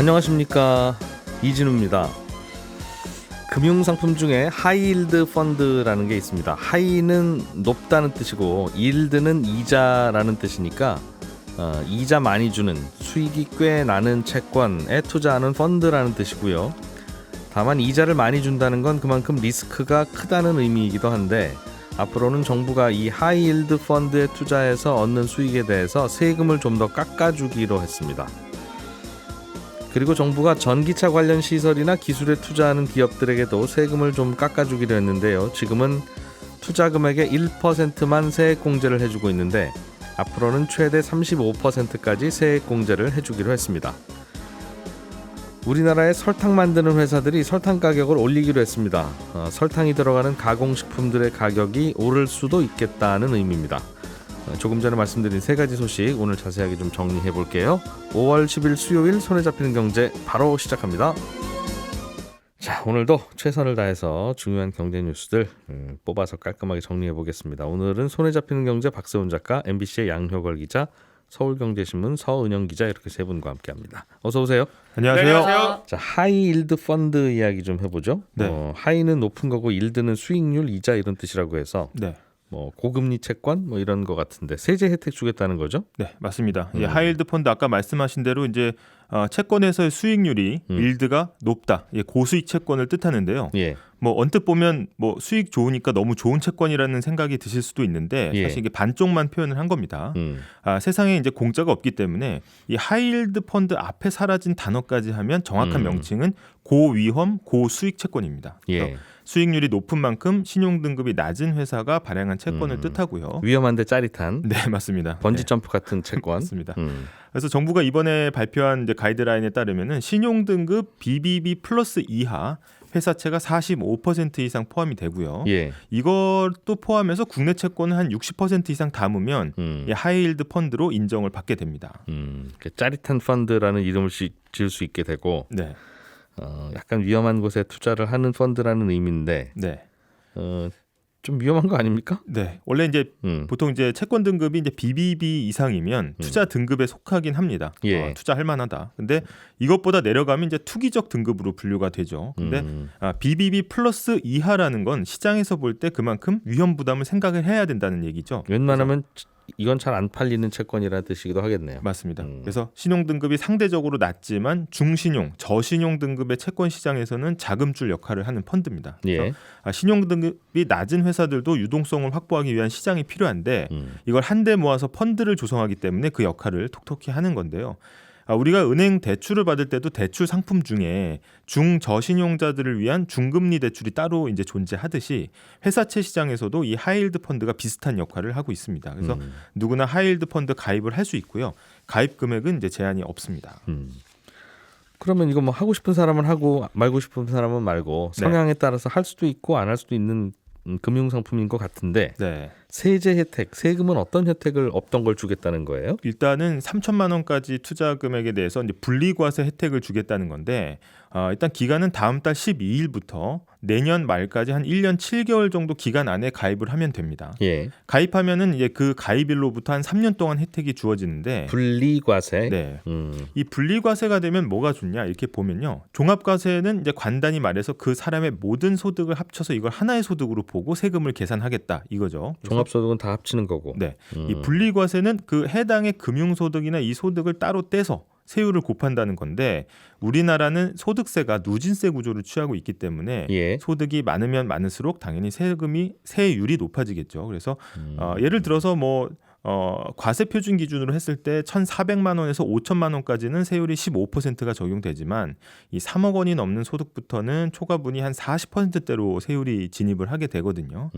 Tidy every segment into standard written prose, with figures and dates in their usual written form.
안녕하십니까, 이진우입니다. 금융상품 중에 하이힐드 펀드라는 게 있습니다. 하이는 높다는 뜻이고 일드는 이자라는 뜻이니까 이자 많이 주는, 수익이 꽤 나는 채권에 투자하는 펀드라는 뜻이고요. 다만 이자를 많이 준다는 건 그만큼 리스크가 크다는 의미이기도 한데, 앞으로는 정부가 이 하이힐드 펀드에 투자해서 얻는 수익에 대해서 세금을 좀 더 깎아주기로 했습니다. 그리고 정부가 전기차 관련 시설이나 기술에 투자하는 기업들에게도 세금을 좀 깎아주기로 했는데요. 지금은 투자 금액의 1%만 세액 공제를 해주고 있는데, 앞으로는 최대 35%까지 세액 공제를 해주기로 했습니다. 우리나라의 설탕 만드는 회사들이 설탕 가격을 올리기로 했습니다. 설탕이 들어가는 가공식품들의 가격이 오를 수도 있겠다는 의미입니다. 조금 전에 말씀드린 세 가지 소식 오늘 자세하게 좀 정리해 볼게요. 5월 10일 수요일 손에 잡히는 경제 바로 시작합니다. 자, 오늘도 최선을 다해서 중요한 경제 뉴스들 뽑아서 깔끔하게 정리해 보겠습니다. 오늘은 손에 잡히는 경제 박세훈 작가, MBC의 양효걸 기자, 서울경제신문 서은영 기자, 이렇게 세 분과 함께합니다. 어서 오세요. 안녕하세요. 네, 안녕하세요. 자, 하이힐드 펀드 이야기 좀 해보죠. 네. 하이는 높은 거고 일드는 수익률, 이자 이런 뜻이라고 해서 네, 고금리 채권 이런 거 같은데 세제 혜택 주겠다는 거죠? 네 맞습니다. 하이힐드 펀드 아까 말씀하신 대로 이제 채권에서의 수익률이 일드가 높다, 고수익 채권을 뜻하는데요. 예. 언뜻 보면 수익 좋으니까 너무 좋은 채권이라는 생각이 드실 수도 있는데 예. 사실 이게 반쪽만 표현을 한 겁니다. 세상에 이제 공짜가 없기 때문에 이 하이힐드 펀드 앞에 사라진 단어까지 하면 정확한 명칭은 고위험 고수익 채권입니다. 예. 수익률이 높은 만큼 신용 등급이 낮은 회사가 발행한 채권을 뜻하고요. 위험한데 짜릿한. 네, 맞습니다. 번지 점프 같은 채권. 맞습니다. 그래서 정부가 이번에 발표한 이제 가이드라인에 따르면은 신용 등급 BBB 플러스 이하 회사채가 45% 이상 포함이 되고요. 예. 이것도 포함해서 국내 채권을 한 60% 이상 담으면 이 하이힐드 펀드로 인정을 받게 됩니다. 짜릿한 펀드라는 이름을 지을 수 있게 되고, 네. 약간 위험한 곳에 투자를 하는 펀드라는 의미인데, 네. 좀 위험한 거 아닙니까? 네. 원래 이제 보통 이제 채권 등급이 이제 BBB 이상이면 투자 등급에 속하긴 합니다. 예. 투자할 만하다. 근데 이것보다 내려가면 이제 투기적 등급으로 분류가 되죠. 근데 BBB 플러스 이하라는 건 시장에서 볼 때 그만큼 위험 부담을 생각을 해야 된다는 얘기죠. 웬만하면 이건 잘 안 팔리는 채권이라는 뜻이기도 하겠네요. 맞습니다. 그래서 신용 등급이 상대적으로 낮지만 중신용, 저신용 등급의 채권 시장에서는 자금줄 역할을 하는 펀드입니다. 그래서 예. 신용 등급이 낮은 회사들도 유동성을 확보하기 위한 시장이 필요한데 이걸 한데 모아서 펀드를 조성하기 때문에 그 역할을 톡톡히 하는 건데요. 우리가 은행 대출을 받을 때도 대출 상품 중에 중저신용자들을 위한 중금리 대출이 따로 이제 존재하듯이 회사채 시장에서도 이 하이힐드 펀드가 비슷한 역할을 하고 있습니다. 그래서 누구나 하이힐드 펀드 가입을 할 수 있고요. 가입 금액은 이제 제한이 없습니다. 그러면 이거 하고 싶은 사람은 하고 말고 싶은 사람은 말고 성향에 따라서 할 수도 있고 안 할 수도 있는 금융상품인 것 같은데, 네. 세제 혜택, 세금은 어떤 혜택을 없던 걸 주겠다는 거예요? 일단은 3천만 원까지 투자 금액에 대해서 이제 분리과세 혜택을 주겠다는 건데, 일단 기간은 다음 달 12일부터 내년 말까지 한 1년 7개월 정도 기간 안에 가입을 하면 됩니다. 예. 가입하면은 이제 그 가입일로부터 한 3년 동안 혜택이 주어지는데, 분리과세. 네. 이 분리과세가 되면 뭐가 좋냐 이렇게 보면요, 종합과세는 이제 간단히 말해서 그 사람의 모든 소득을 합쳐서 이걸 하나의 소득으로 보고 세금을 계산하겠다 이거죠. 종합소득은 다 합치는 거고. 네. 이 분리과세는 그 해당의 금융소득이나 이 소득을 따로 떼서 세율을 곱한다는 건데, 우리나라는 소득세가 누진세 구조를 취하고 있기 때문에 예. 소득이 많으면 많을수록 당연히 세율이 높아지겠죠. 그래서 예를 들어서 과세 표준 기준으로 했을 때 1,400만 원에서 5천만 원까지는 세율이 15%가 적용되지만 이 3억 원이 넘는 소득부터는 초과분이 한 40%대로 세율이 진입을 하게 되거든요.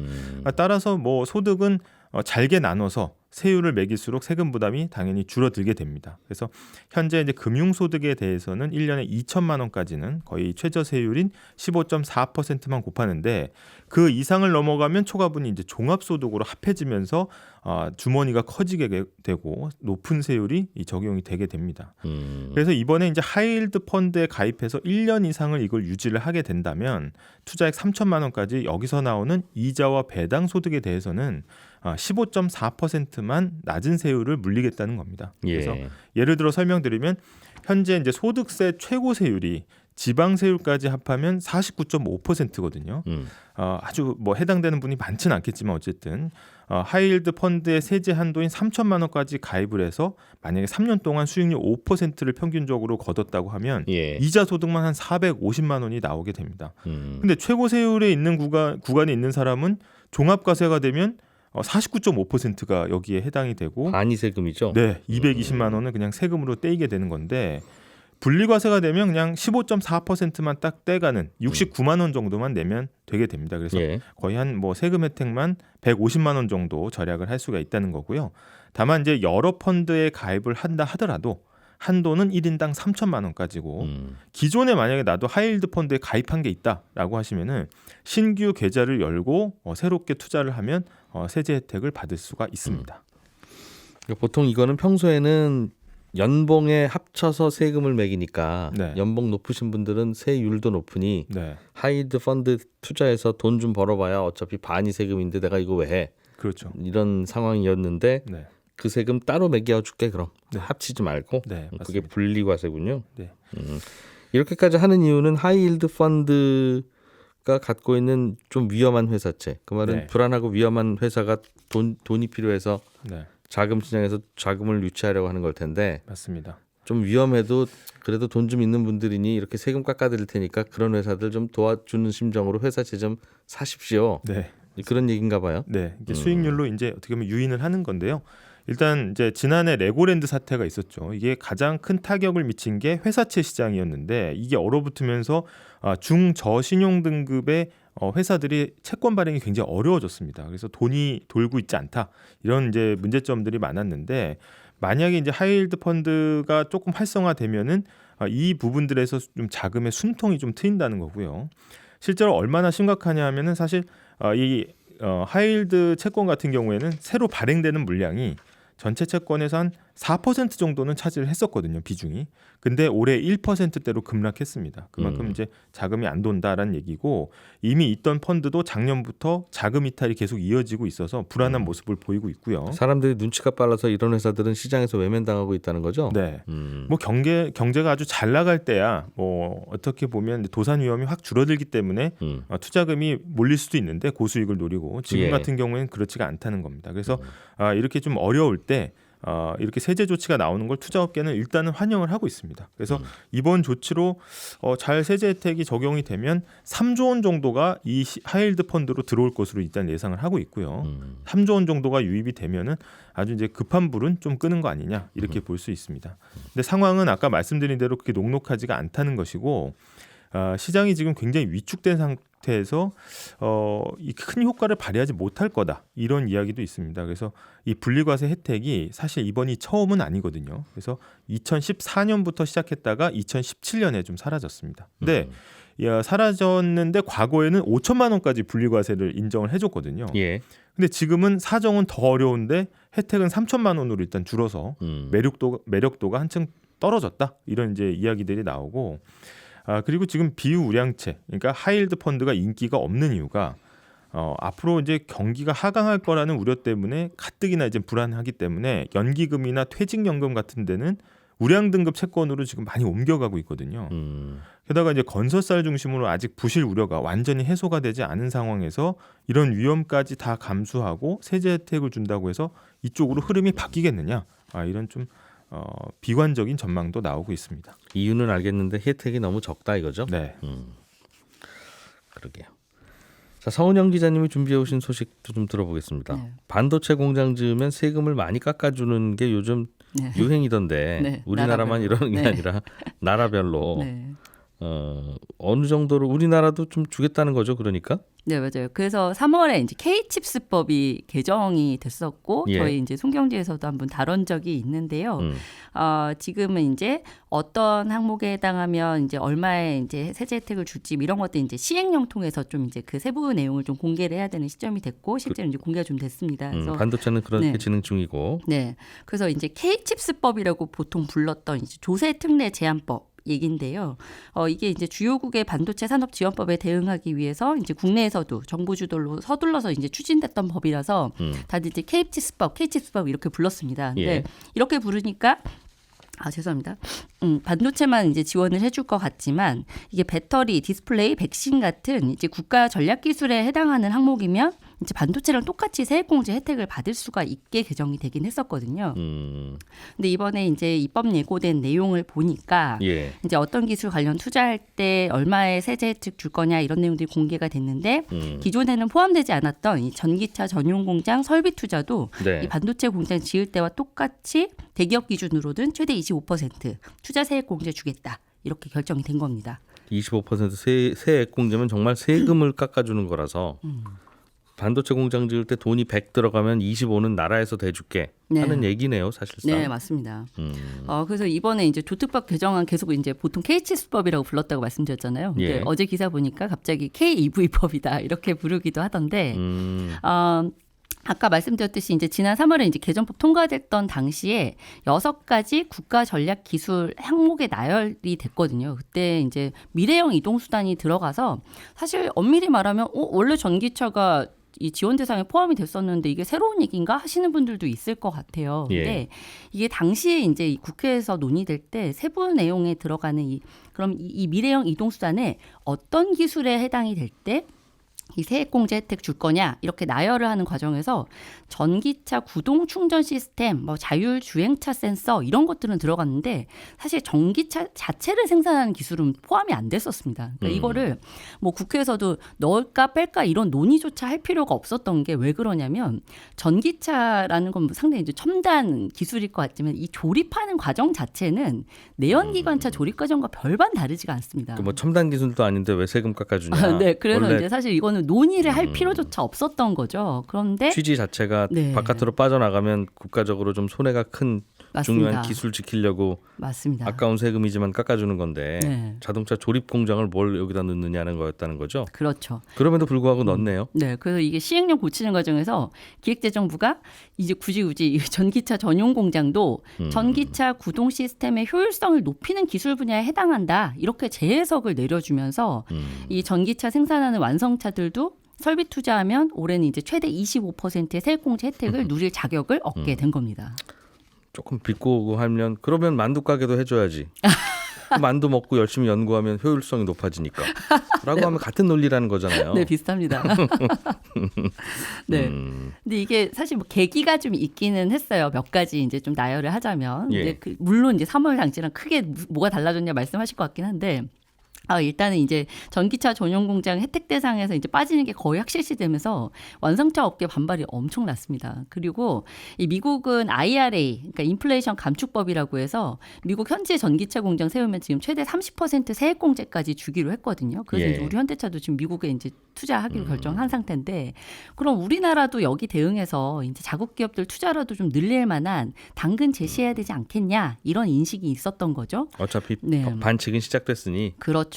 따라서 소득은 잘게 나눠서 세율을 매길수록 세금 부담이 당연히 줄어들게 됩니다. 그래서 현재 이제 금융소득에 대해서는 1년에 2천만 원까지는 거의 최저 세율인 15.4%만 곱하는데, 그 이상을 넘어가면 초과분이 이제 종합소득으로 합해지면서 주머니가 커지게 되고 높은 세율이 적용이 되게 됩니다. 그래서 이번에 이제 하이힐드 펀드에 가입해서 1년 이상을 이걸 유지를 하게 된다면 투자액 3천만 원까지 여기서 나오는 이자와 배당 소득에 대해서는 15.4%만 낮은 세율을 물리겠다는 겁니다. 그래서 예를 들어 설명드리면 현재 이제 소득세 최고 세율이 지방세율까지 합하면 49.5%거든요. 아주 뭐 해당되는 분이 많지는 않겠지만 어쨌든 하이힐드 펀드의 세제 한도인 3천만 원까지 가입을 해서 만약에 3년 동안 수익률 5%를 평균적으로 거뒀다고 하면 예. 이자 소득만 한 450만 원이 나오게 됩니다. 음. 근데 최고 세율에 있는 구간에 있는 사람은 종합과세가 되면 49.5%가 여기에 해당이 되고 반이 세금이죠. 네, 220만 원을 그냥 세금으로 떼이게 되는 건데 분리과세가 되면 그냥 15.4%만 딱 떼가는 69만 원 정도만 내면 되게 됩니다. 그래서 예. 거의 한 뭐 세금 혜택만 150만 원 정도 절약을 할 수가 있다는 거고요. 다만 이제 여러 펀드에 가입을 한다 하더라도 한도는 1인당 3천만 원까지고 기존에 만약에 나도 하이힐드 펀드에 가입한 게 있다라고 하시면은 신규 계좌를 열고 새롭게 투자를 하면 세제 혜택을 받을 수가 있습니다. 보통 이거는 평소에는 연봉에 합쳐서 세금을 매기니까 네. 연봉 높으신 분들은 세율도 높으니 네, 하이힐드 펀드 투자해서 돈 좀 벌어봐야 어차피 반이 세금인데 내가 이거 왜 해? 그렇죠. 이런 상황이었는데 네, 그 세금 따로 매겨줄게 그럼 네. 합치지 말고 네, 그게 맞습니다. 분리과세군요. 네. 이렇게까지 하는 이유는 하이힐드 펀드가 갖고 있는 좀 위험한 회사채. 그 말은 네. 불안하고 위험한 회사가 돈이 필요해서 네, 자금 시장에서 자금을 유치하려고 하는 걸 텐데 맞습니다. 좀 위험해도 그래도 돈 좀 있는 분들이니 이렇게 세금 깎아드릴 테니까 그런 회사들 좀 도와주는 심정으로 회사채 좀 사십시오. 네, 그런 얘기인가 봐요. 네, 이게 수익률로 이제 어떻게 보면 유인을 하는 건데요. 일단 이제 지난해 레고랜드 사태가 있었죠. 이게 가장 큰 타격을 미친 게 회사채 시장이었는데 이게 얼어붙으면서 중저신용 등급의 회사들이 채권 발행이 굉장히 어려워졌습니다. 그래서 돈이 돌고 있지 않다 이런 이제 문제점들이 많았는데 만약에 이제 하이힐드 펀드가 조금 활성화되면은 이 부분들에서 좀 자금의 순통이 좀 트인다는 거고요. 실제로 얼마나 심각하냐 하면은 사실 이 하이힐드 채권 같은 경우에는 새로 발행되는 물량이 전체 채권에서 한 4% 정도는 차지를 했었거든요, 비중이. 근데 올해 1%대로 급락했습니다. 그만큼 이제 자금이 안 돈다라는 얘기고 이미 있던 펀드도 작년부터 자금 이탈이 계속 이어지고 있어서 불안한 모습을 보이고 있고요. 사람들이 눈치가 빨라서 이런 회사들은 시장에서 외면당하고 있다는 거죠. 네. 뭐 경제가 아주 잘 나갈 때야 뭐 어떻게 보면 도산 위험이 확 줄어들기 때문에 투자금이 몰릴 수도 있는데 고수익을 노리고 지금 예. 같은 경우에는 그렇지가 않다는 겁니다. 그래서 이렇게 좀 어려울 때 이렇게 세제 조치가 나오는 걸 투자업계는 일단은 환영을 하고 있습니다. 그래서 이번 조치로 잘 세제 혜택이 적용이 되면 3조 원 정도가 이 하이힐드 펀드로 들어올 것으로 일단 예상을 하고 있고요. 3조 원 정도가 유입이 되면은 아주 이제 급한 불은 좀 끄는 거 아니냐 이렇게 볼 수 있습니다. 근데 상황은 아까 말씀드린 대로 그렇게 녹록하지가 않다는 것이고 시장이 지금 굉장히 위축된 상태에서 이 큰 효과를 발휘하지 못할 거다 이런 이야기도 있습니다. 그래서 이 분리과세 혜택이 사실 이번이 처음은 아니거든요. 그래서 2014년부터 시작했다가 2017년에 좀 사라졌습니다. 근데 사라졌는데 과거에는 5천만 원까지 분리과세를 인정을 해줬거든요. 예. 근데 지금은 사정은 더 어려운데 혜택은 3천만 원으로 일단 줄어서 매력도가 한층 떨어졌다 이런 이제 이야기들이 나오고. 그리고 지금 비우량채, 그러니까 하이힐드 펀드가 인기가 없는 이유가 앞으로 이제 경기가 하강할 거라는 우려 때문에 가뜩이나 이제 불안하기 때문에 연기금이나 퇴직연금 같은 데는 우량 등급 채권으로 지금 많이 옮겨가고 있거든요. 게다가 이제 건설사를 중심으로 아직 부실 우려가 완전히 해소가 되지 않은 상황에서 이런 위험까지 다 감수하고 세제 혜택을 준다고 해서 이쪽으로 흐름이 바뀌겠느냐? 이런 좀 비관적인 전망도 나오고 있습니다. 이유는 알겠는데 혜택이 너무 적다 이거죠? 네. 그러게요. 자, 서은영 기자님이 준비해 오신 소식도 좀 들어보겠습니다. 네. 반도체 공장 지으면 세금을 많이 깎아주는 게 요즘 네. 유행이던데 네, 우리나라만 나라별로. 이러는 게 네. 아니라 나라별로 네. 어느 정도로 우리나라도 좀 주겠다는 거죠, 그러니까? 네, 맞아요. 그래서 3월에 이제 K칩스법이 개정이 됐었고 예. 저희 이제 송경제에서도 한번 다룬 적이 있는데요. 지금은 이제 어떤 항목에 해당하면 이제 얼마의 이제 세제 혜택을 줄지 이런 것들 이제 시행령 통해서 좀 이제 그 세부 내용을 좀 공개를 해야 되는 시점이 됐고 실제로 이제 공개가 좀 됐습니다. 그래서 반도체는 그렇게 네. 진행 중이고. 네, 그래서 이제 K칩스법이라고 보통 불렀던 이제 조세 특례 제한법. 얘긴데요. 이게 이제 주요국의 반도체 산업 지원법에 대응하기 위해서 이제 국내에서도 정부 주도로 서둘러서 이제 추진됐던 법이라서 다들 이제 K칩스법 이렇게 불렀습니다. 근데 예. 이렇게 부르니까 죄송합니다. 반도체만 이제 지원을 해줄 것 같지만 이게 배터리, 디스플레이, 백신 같은 이제 국가 전략 기술에 해당하는 항목이면 이제 반도체랑 똑같이 세액공제 혜택을 받을 수가 있게 개정이 되긴 했었거든요. 근데 이번에 이제 입법 예고된 내용을 보니까 예. 이제 어떤 기술 관련 투자할 때 얼마의 세제 혜택 줄 거냐 이런 내용들이 공개가 됐는데 기존에는 포함되지 않았던 이 전기차 전용 공장 설비 투자도 네. 이 반도체 공장 지을 때와 똑같이 대기업 기준으로는 최대 25% 투자 세액 공제 주겠다. 이렇게 결정이 된 겁니다. 25% 세액 공제면 정말 세금을 깎아주는 거라서 반도체 공장 지을 때 돈이 100 들어가면 25는 나라에서 대줄게 하는 얘기네요, 사실상. 네, 맞습니다. 그래서 이번에 이제 조특법 개정안 계속 이제 보통 K치수법이라고 불렀다고 말씀드렸잖아요. 근데 예. 어제 기사 보니까 갑자기 KEV법이다 이렇게 부르기도 하던데. 아까 말씀드렸듯이 이제 지난 3월에 이제 개정법 통과됐던 당시에 6가지 국가 전략 기술 항목에 나열이 됐거든요. 그때 이제 미래형 이동 수단이 들어가서 사실 엄밀히 말하면 원래 전기차가 이 지원 대상에 포함이 됐었는데 이게 새로운 얘기인가 하시는 분들도 있을 것 같아요. 근데 예. 이게 당시에 이제 이 국회에서 논의될 때 세부 내용에 들어가는 그럼 이 미래형 이동 수단에 어떤 기술에 해당이 될 때 이 세액공제 혜택 줄 거냐 이렇게 나열을 하는 과정에서 전기차 구동 충전 시스템, 뭐 자율 주행차 센서 이런 것들은 들어갔는데 사실 전기차 자체를 생산하는 기술은 포함이 안 됐었습니다. 그러니까 이거를 뭐 국회에서도 넣을까 뺄까 이런 논의조차 할 필요가 없었던 게 왜 그러냐면 전기차라는 건 상당히 이제 첨단 기술일 것 같지만 이 조립하는 과정 자체는 내연기관차 조립 과정과 별반 다르지가 않습니다. 뭐 첨단 기술도 아닌데 왜 세금 깎아주냐. 네, 그래서 원래 이제 사실 이거는 논의를 할 필요조차 없었던 거죠. 그런데 취지 자체가 네. 바깥으로 빠져나가면 국가적으로 좀 손해가 큰 맞습니다. 중요한 기술 지키려고 맞습니다. 아까운 세금이지만 깎아주는 건데 네. 자동차 조립 공장을 뭘 여기다 넣느냐는 거였다는 거죠. 그렇죠. 그럼에도 불구하고 넣네요. 네, 그래서 이게 시행령 고치는 과정에서 기획재정부가 이제 굳이 이 전기차 전용 공장도 전기차 구동 시스템의 효율성을 높이는 기술 분야에 해당한다 이렇게 재해석을 내려주면서 이 전기차 생산하는 완성차들도 설비 투자하면 올해는 이제 최대 25%의 세액공제 혜택을 누릴 자격을 얻게 된 겁니다. 조금 빚고 하면 그러면 만두 가게도 해줘야지. 만두 먹고 열심히 연구하면 효율성이 높아지니까. 라고 하면 같은 논리라는 거잖아요. 네, 비슷합니다. 네. 근데 이게 사실 뭐 계기가 좀 있기는 했어요. 몇 가지 이제 좀 나열을 하자면. 예. 근데 물론 이제 3월 당시랑 크게 뭐가 달라졌냐 말씀하실 것 같긴 한데. 일단은 이제 전기차 전용 공장 혜택 대상에서 이제 빠지는 게 거의 확실시되면서 완성차 업계 반발이 엄청 났습니다. 그리고 이 미국은 IRA, 그러니까 인플레이션 감축법이라고 해서 미국 현지 전기차 공장 세우면 지금 최대 30% 세액 공제까지 주기로 했거든요. 그래서 예. 이제 우리 현대차도 지금 미국에 이제 투자하기로 결정한 상태인데, 그럼 우리나라도 여기 대응해서 이제 자국 기업들 투자라도 좀 늘릴 만한 당근 제시해야 되지 않겠냐 이런 인식이 있었던 거죠. 어차피 네. 반칙은 시작됐으니. 그렇죠.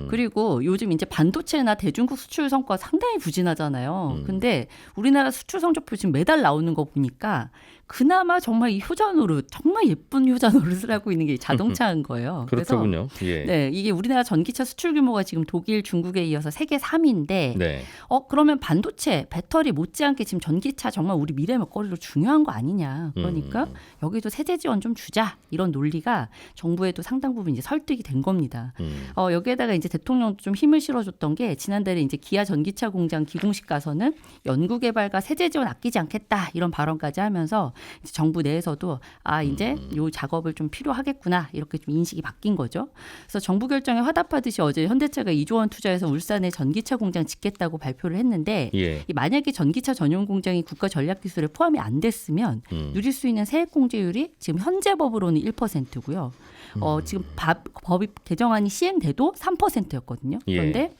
그리고 요즘 이제 반도체나 대중국 수출 성과 상당히 부진하잖아요. 근데 우리나라 수출 성적표 지금 매달 나오는 거 보니까 그나마 정말 이 효자 노릇, 정말 예쁜 효자 노릇을 하고 있는 게 자동차인 거예요. 그렇더군요. 예. 네, 이게 우리나라 전기차 수출 규모가 지금 독일, 중국에 이어서 세계 3위인데 네. 그러면 반도체, 배터리 못지않게 지금 전기차 정말 우리 미래 먹거리로 중요한 거 아니냐. 그러니까 여기도 세제 지원 좀 주자. 이런 논리가 정부에도 상당 부분 이제 설득이 된 겁니다. 여기에다가 이제 대통령도 좀 힘을 실어줬던 게 지난달에 이제 기아 전기차 공장 기공식 가서는 연구개발과 세제 지원 아끼지 않겠다 이런 발언까지 하면서 이제 정부 내에서도 이제 요 작업을 좀 필요하겠구나 이렇게 좀 인식이 바뀐 거죠. 그래서 정부 결정에 화답하듯이 어제 현대차가 2조 원 투자해서 울산에 전기차 공장 짓겠다고 발표를 했는데 예. 만약에 전기차 전용 공장이 국가 전략 기술에 포함이 안 됐으면 누릴 수 있는 세액 공제율이 지금 현재 법으로는 1%고요. 지금 법이 개정안이 시행돼도 3%였거든요. 그런데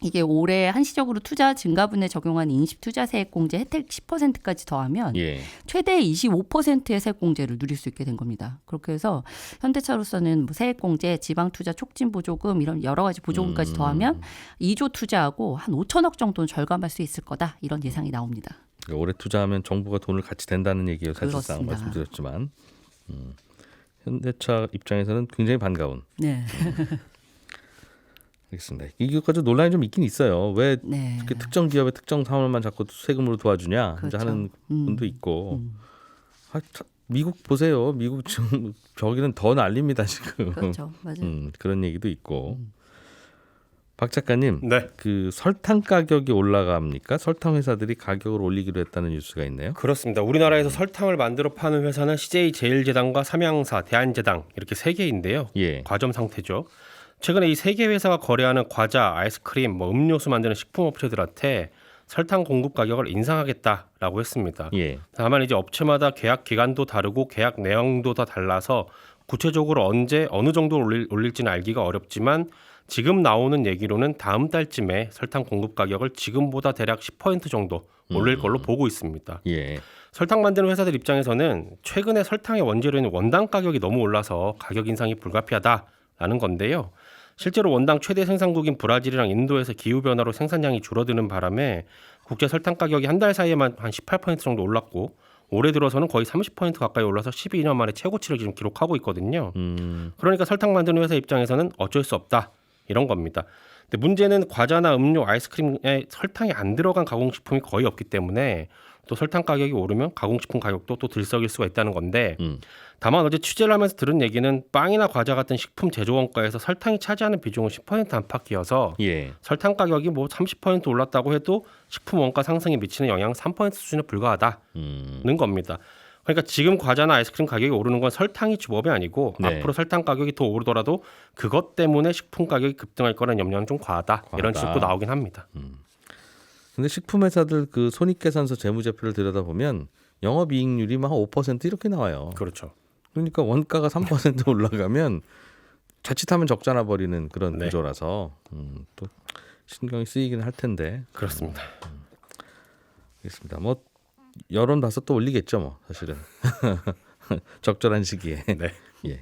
이게 올해 한시적으로 투자 증가분에 적용한 인식투자세액공제 혜택 10%까지 더하면 예. 최대 25%의 세액공제를 누릴 수 있게 된 겁니다. 그렇게 해서 현대차로서는 뭐 세액공제, 지방투자 촉진보조금 이런 여러 가지 보조금까지 더하면 2조 투자하고 한 5천억 정도는 절감할 수 있을 거다. 이런 예상이 나옵니다. 올해 투자하면 정부가 돈을 같이 댄다는 얘기예요. 사실상 그렇습니다. 말씀드렸지만 현대차 입장에서는 굉장히 반가운. 네. 알겠습니다. 이것까지 논란이 좀 있긴 있어요. 왜 네. 이렇게 특정 기업의 특정 산업만 자꾸 세금으로 도와주냐 그렇죠. 이제 하는 분도 있고 미국 보세요. 미국 지금 저기는 더 난립니다 지금. 그렇죠, 맞아요. 그런 얘기도 있고. 박 작가님, 네. 그 설탕 가격이 올라갑니까? 설탕 회사들이 가격을 올리기로 했다는 뉴스가 있네요. 그렇습니다. 우리나라에서 설탕을 만들어 파는 회사는 CJ제일제당과 삼양사, 대한제당 이렇게 세 개인데요. 예. 과점 상태죠. 최근에 이 세 개 회사가 거래하는 과자, 아이스크림, 음료수 만드는 식품업체들한테 설탕 공급 가격을 인상하겠다라고 했습니다. 예. 다만 이제 업체마다 계약 기간도 다르고 계약 내용도 다 달라서 구체적으로 언제 어느 정도 올릴지는 알기가 어렵지만 지금 나오는 얘기로는 다음 달쯤에 설탕 공급 가격을 지금보다 대략 10% 정도 올릴 걸로 보고 있습니다. 예. 설탕 만드는 회사들 입장에서는 최근에 설탕의 원재료인 원당 가격이 너무 올라서 가격 인상이 불가피하다라는 건데요. 실제로 원당 최대 생산국인 브라질이랑 인도에서 기후변화로 생산량이 줄어드는 바람에 국제 설탕 가격이 한 달 사이에만 한 18% 정도 올랐고 올해 들어서는 거의 30% 가까이 올라서 12년 만에 최고치를 지금 기록하고 있거든요. 그러니까 설탕 만드는 회사 입장에서는 어쩔 수 없다. 이런 겁니다. 근데 문제는 과자나 음료, 아이스크림에 설탕이 안 들어간 가공식품이 거의 없기 때문에 또 설탕 가격이 오르면 가공식품 가격도 또 들썩일 수가 있다는 건데 다만 어제 취재를 하면서 들은 얘기는 빵이나 과자 같은 식품 제조 원가에서 설탕이 차지하는 비중은 10% 안팎이어서 예. 설탕 가격이 뭐 30% 올랐다고 해도 식품 원가 상승에 미치는 영향 3% 수준에 불과하다는 겁니다. 그러니까 지금 과자나 아이스크림 가격이 오르는 건 설탕이 주범이 아니고 네. 앞으로 설탕 가격이 더 오르더라도 그것 때문에 식품 가격이 급등할 거라는 염려는 좀 과하다. 이런 식으로 나오긴 합니다. 근데 식품 회사들 그 손익계산서 재무제표를 들여다보면 영업이익률이 막 5% 이렇게 나와요. 그렇죠. 그러니까 원가가 3% 올라가면 자칫하면 적자나 버리는 그런 네. 구조라서 또 신경이 쓰이긴 할 텐데. 그렇습니다. 알겠습니다. 뭐 여론 봐서 또 올리겠죠, 뭐 사실은 적절한 시기에. 네. 예.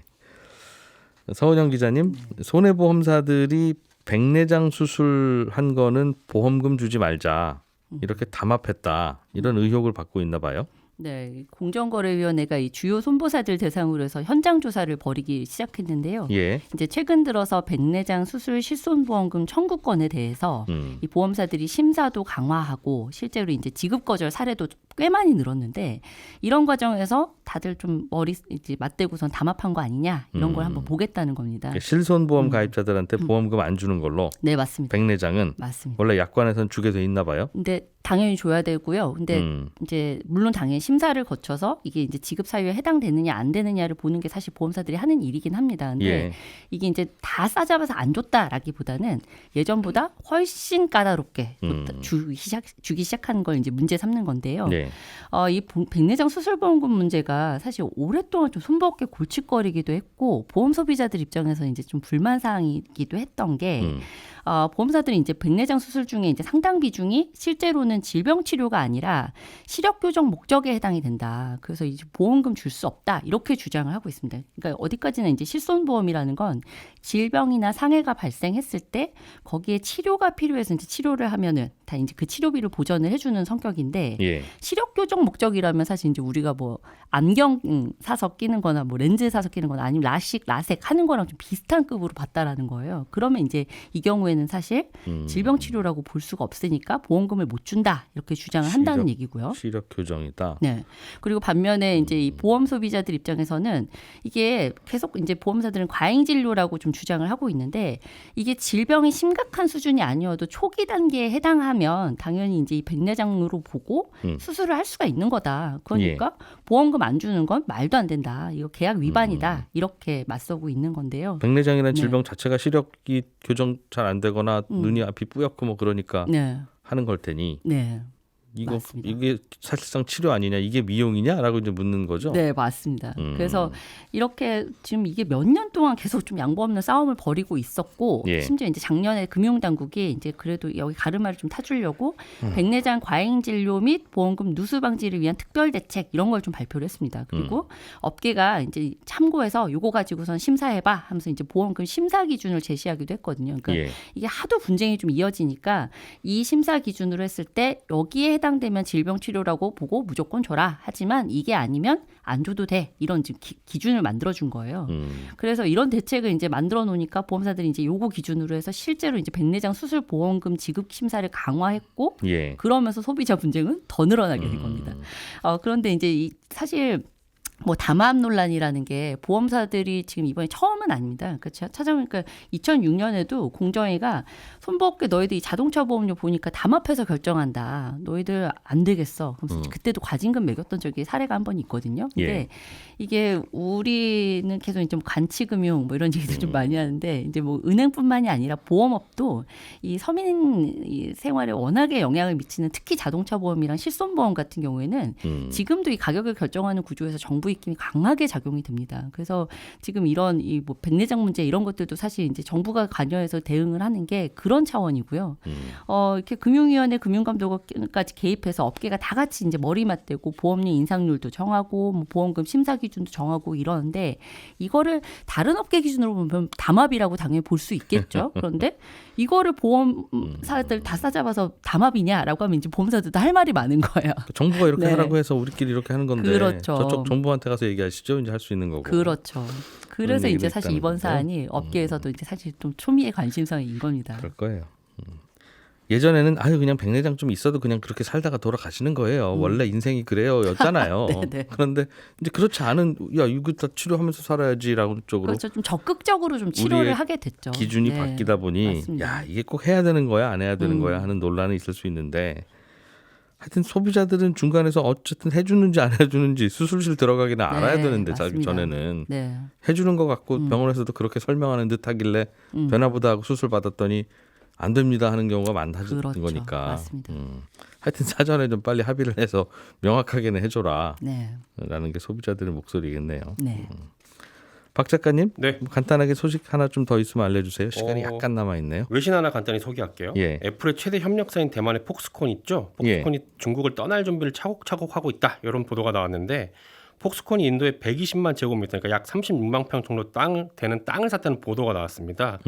서은영 기자님, 손해보험사들이 백내장 수술한 거는 보험금 주지 말자 이렇게 담합했다 이런 의혹을 받고 있나 봐요. 네, 공정거래위원회가 이 주요 손보사들 대상으로 해서 현장 조사를 벌이기 시작했는데요. 예. 이제 최근 들어서 백내장 수술 실손보험금 청구권에 대해서 이 보험사들이 심사도 강화하고 실제로 이제 지급 거절 사례도 꽤 많이 늘었는데 이런 과정에서 다들 좀 머리 이제 맞대고선 담합한 거 아니냐 이런 걸 한번 보겠다는 겁니다. 실손보험 가입자들한테 보험금 안 주는 걸로 네, 맞습니다. 백내장은 맞습니다. 원래 약관에선 주게 돼 있나 봐요. 근데 당연히 줘야 되고요. 근데 이제 물론 당연히 심사를 거쳐서 이게 이제 지급 사유에 해당되느냐 안 되느냐를 보는 게 사실 보험사들이 하는 일이긴 합니다. 근데 예. 이게 이제 다 싸잡아서 안 줬다라기보다는 예전보다 훨씬 까다롭게 주기 시작한 걸 이제 문제 삼는 건데요. 네. 이 백내장 수술보험금 문제가 사실 오랫동안 좀 손버겁게 골칫거리기도 했고 보험 소비자들 입장에서 이제 좀 불만 사항이기도 했던 게 보험사들이 이제 백내장 수술 중에 이제 상당 비중이 실제로는 질병 치료가 아니라 시력 교정 목적에 해당이 된다. 그래서 이제 보험금 줄 수 없다. 이렇게 주장을 하고 있습니다. 그러니까 어디까지나 이제 실손보험이라는 건 질병이나 상해가 발생했을 때 거기에 치료가 필요해서 이제 치료를 하면은 다 이제 그 치료비를 보전을 해주는 성격인데 예. 시력 교정 목적이라면 사실 이제 우리가 뭐 안경 사서 끼는 거나 뭐 렌즈 사서 끼는 거나 아니면 라식 하는 거랑 좀 비슷한 급으로 봤다라는 거예요. 그러면 이제 이 경우에는 사실 질병 치료라고 볼 수가 없으니까 보험금을 못 준다. 이렇게 주장을 한다는 얘기고요. 시력 교정이다. 네. 그리고 반면에 이제 이 보험 소비자들 입장에서는 이게 계속 이제 보험사들은 과잉 진료라고 좀 주장을 하고 있는데 이게 질병이 심각한 수준이 아니어도 초기 단계에 해당하면 당연히 이제 이 백내장으로 보고 수술을 할 수가 있는 거다. 그러니까 보험금 안 주는 건 말도 안 된다. 이거 계약 위반이다. 이렇게 맞서고 있는 건데요. 백내장이라는 네. 질병 자체가 시력이 교정 잘 안 되거나 눈이 앞이 뿌옇고 뭐 그러니까 네. 하는 걸 테니 네. 이거 맞습니다. 이게 사실상 치료 아니냐 이게 미용이냐라고 이제 묻는 거죠. 네, 맞습니다. 그래서 이렇게 지금 이게 몇 년 동안 계속 좀 양보 없는 싸움을 벌이고 있었고 예. 심지어 이제 작년에 금융당국이 이제 그래도 여기 가르마를 좀 타주려고 백내장 과잉 진료 및 보험금 누수 방지를 위한 특별 대책 이런 걸 좀 발표를 했습니다. 그리고 업계가 이제 참고해서 요거 가지고선 심사해봐 하면서 이제 보험금 심사 기준을 제시하기도 했거든요. 그러니까 예. 이게 하도 분쟁이 좀 이어지니까 이 심사 기준으로 했을 때 여기에 해당되면 질병 치료라고 보고 무조건 줘라. 하지만 이게 아니면 안 줘도 돼. 이런 지금 기준을 만들어 준 거예요. 그래서 이런 대책을 이제 만들어 놓으니까 보험사들이 이제 요거 기준으로 해서 실제로 이제 백내장 수술 보험금 지급 심사를 강화했고 예. 그러면서 소비자 분쟁은 더 늘어나게 된 겁니다. 그런데 이제 사실 뭐 담합 논란이라는 게 보험사들이 지금 이번에 처음은 아닙니다. 그렇죠. 찾아보니까 2006년에도 공정위가 손법계 너희들 이 자동차 보험료 보니까 담합해서 결정한다. 너희들 안 되겠어. 그럼 그때도 과징금 매겼던 적이 사례가 한 번 있거든요. 근데 예. 이게 우리는 계속 이제 뭐 간치금융 뭐 이런 얘기들 좀 많이 하는데 이제 뭐 은행뿐만이 아니라 보험업도 이 서민 이 생활에 워낙에 영향을 미치는 특히 자동차 보험이랑 실손보험 같은 경우에는 지금도 이 가격을 결정하는 구조에서 정부 입김이 강하게 작용이 됩니다. 그래서 지금 이런 이 뭐 백내장 문제 이런 것들도 사실 이제 정부가 관여해서 대응을 하는 게 그런 차원이고요. 이렇게 금융위원회 금융감독까지 개입해서 업계가 다 같이 이제 머리 맞대고 보험료 인상률도 정하고 뭐 보험금 심사 기준도 정하고 이러는데 이거를 다른 업계 기준으로 보면 담합이라고 당연히 볼 수 있겠죠. 그런데 이거를 보험사들 다 싸잡아서 담합이냐라고 하면 이제 보험사들도 할 말이 많은 거예요. 정부가 이렇게 네. 하라고 해서 우리끼리 이렇게 하는 건데 그렇죠. 저쪽 정부한테 가서 얘기하시죠. 이제 할 수 있는 거고. 그렇죠. 그래서 얘기도 이제 사실 있다는 이번 건데. 사안이 업계에서도 이제 사실 좀 초미의 관심사인 겁니다. 그럴 거예요. 예전에는 그냥 백내장 좀 있어도 그냥 그렇게 살다가 돌아가시는 거예요. 원래 인생이 그래요였잖아요. 네. 그런데 이제 그렇지 않은 이거 다 치료하면서 살아야지라는 쪽으로 그렇죠. 좀 적극적으로 좀 치료를 우리의 하게 됐죠. 기준이 네. 바뀌다 보니 맞습니다. 이게 꼭 해야 되는 거야 안 해야 되는 거야 하는 논란이 있을 수 있는데 하여튼 소비자들은 중간에서 어쨌든 해주는지 안 해주는지 수술실 들어가기는 알아야 되는데 맞습니다. 전에는 네. 해주는 것 같고 병원에서도 그렇게 설명하는 듯 하길래 변화보다 하고 수술 받았더니 안 됩니다 하는 경우가 많다는 그렇죠. 거니까 맞습니다. 하여튼 사전에 좀 빨리 합의를 해서 명확하게는 해줘라 네. 라는 게 소비자들의 목소리겠네요. 네. 박 작가님 네. 간단하게 소식 하나 좀 더 있으면 알려주세요. 시간이 약간 남아있네요. 외신 하나 간단히 소개할게요. 예. 애플의 최대 협력사인 대만의 폭스콘 있죠. 폭스콘이 중국을 떠날 준비를 차곡차곡 하고 있다. 이런 보도가 나왔는데 폭스콘이 인도에 120만 제곱미터, 그러니까 약 36만 평 정도 되는 땅을 샀다는 보도가 나왔습니다.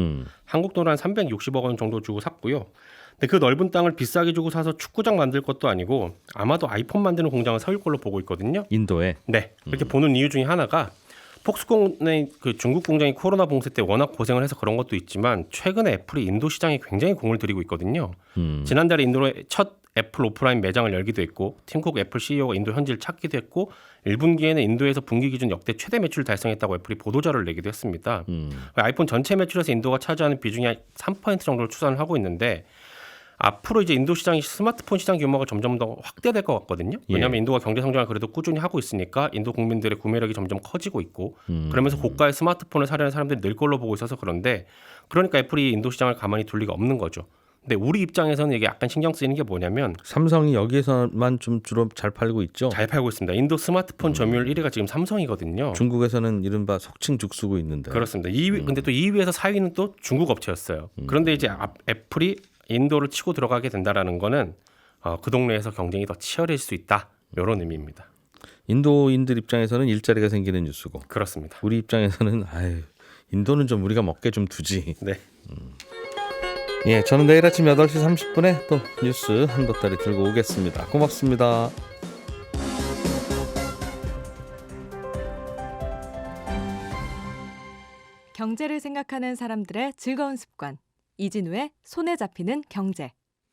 한국 돈으로 한 360억 원 정도 주고 샀고요. 근데 그 넓은 땅을 비싸게 주고 사서 축구장 만들 것도 아니고 아마도 아이폰 만드는 공장을 세울 걸로 보고 있거든요. 인도에. 네, 이렇게 보는 이유 중에 하나가 폭스콘의 그 중국 공장이 코로나 봉쇄 때 워낙 고생을 해서 그런 것도 있지만 최근에 애플이 인도 시장에 굉장히 공을 들이고 있거든요. 지난달에 인도에 첫 애플 오프라인 매장을 열기도 했고 팀쿡 애플 CEO가 인도 현지를 찾기도 했고 1분기에는 인도에서 분기 기준 역대 최대 매출을 달성했다고 애플이 보도자료를 내기도 했습니다. 아이폰 전체 매출에서 인도가 차지하는 비중이 한 3% 정도를 추산을 하고 있는데 앞으로 이제 인도 시장이 스마트폰 시장 규모가 점점 더 확대될 것 같거든요. 왜냐하면 인도가 경제 성장을 그래도 꾸준히 하고 있으니까 인도 국민들의 구매력이 점점 커지고 있고 그러면서 고가의 스마트폰을 사려는 사람들이 늘 걸로 보고 있어서 그런데 그러니까 애플이 인도 시장을 가만히 둘 리가 없는 거죠. 근데 우리 입장에서는 이게 약간 신경 쓰이는 게 뭐냐면 삼성이 여기에서만 좀 주로 잘 팔고 있죠. 잘 팔고 있습니다. 인도 스마트폰 점유율 1위가 지금 삼성이거든요. 중국에서는 이른바 속칭 죽쓰고 있는데. 그렇습니다. 2위, 근데 또 2위에서 4위는 또 중국 업체였어요. 그런데 이제 애플이 인도를 치고 들어가게 된다라는 거는 그 동네에서 경쟁이 더 치열해질 수 있다. 이런 의미입니다. 인도인들 입장에서는 일자리가 생기는 뉴스고. 그렇습니다. 우리 입장에서는 인도는 좀 우리가 먹게 좀 두지. 네. 예, 저는 내일 아침 8시 30분에 또 뉴스 한 보따리 들고 오겠습니다. 고맙습니다. 경제를 생각하는 사람들의 즐거운 습관. 이진우의 손에 잡히는 경제.